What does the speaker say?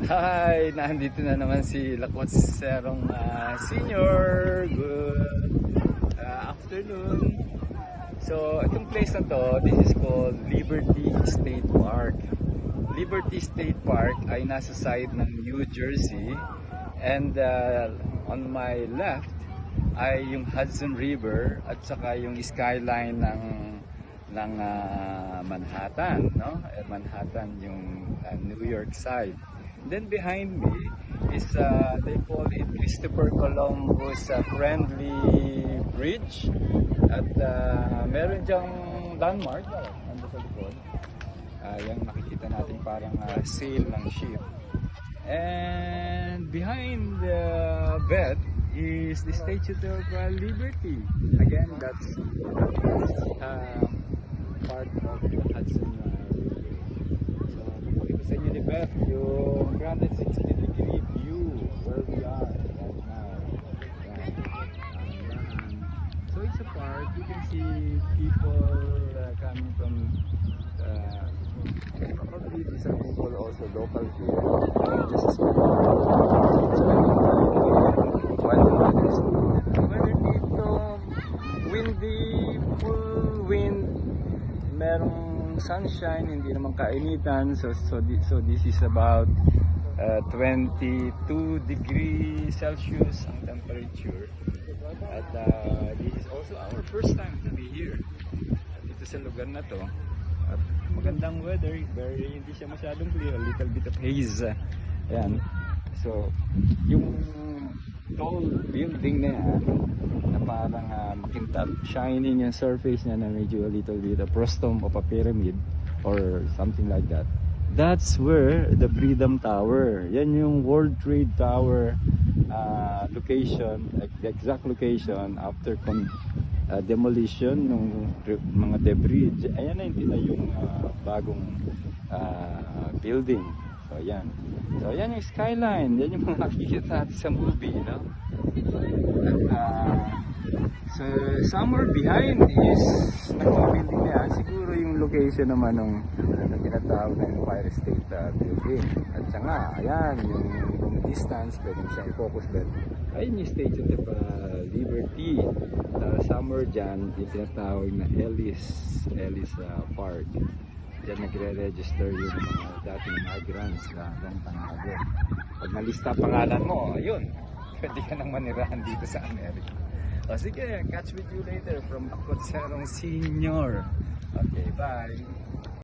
Hi! Nandito na naman si Lakwat Serong Senior. Good afternoon. So, itong place na to, this is called Liberty State Park. Liberty State Park ay nasa side ng New Jersey. And on my left ay yung Hudson River at saka yung skyline ng Manhattan, no? Manhattan yung New York side. Then behind me is they call it Christopher Columbus Friendly Bridge at meron diyang landmark nando sa likod. Yung makikita natin parang sail ng ship. And behind the bed is the Statue of Liberty. Again, that's part of the Hudson River. So, ito sa inyo ni Beth, yung 360-degree view where we are right now. So it's a park. You can see people coming from probably these are people also local here. Just weather dito, windy, full wind, merong sunshine, hindi naman kainitan. So this is about 22 degrees Celsius ang temperature. At this is also our first time to be here dito sa lugar na to. At magandang weather, hindi siya masyadong clear, a little bit of haze. Ayan. So, yung tall building na yan, na parang makintab, shining yung surface niya na medyo a little bit a prostome of a pyramid or something like that. That's where the Freedom Tower, yan yung World Trade Tower location, the exact location after demolition ng mga debris. Ayan na yung bagong building. So ayan. So ayan yung skyline. Yan yung mga nakikita natin sa movie, no? So somewhere behind is building na yan. Siguro yung location naman ng tinatawag na Empire State Building. At saka ayan yung distance, pwede siya i-focus din. Ayun yung Statue of Liberty. Somewhere dyan, yung tinatawag na Ellis Park. Diyan nagre-register yung mga dating migrants na long time ago. Pag nalista pangalan mo, ayun, pwede ka nang manirahan dito sa Amerika. O sige, catch with you later from Lakwat Serong Senior. Okay, bye!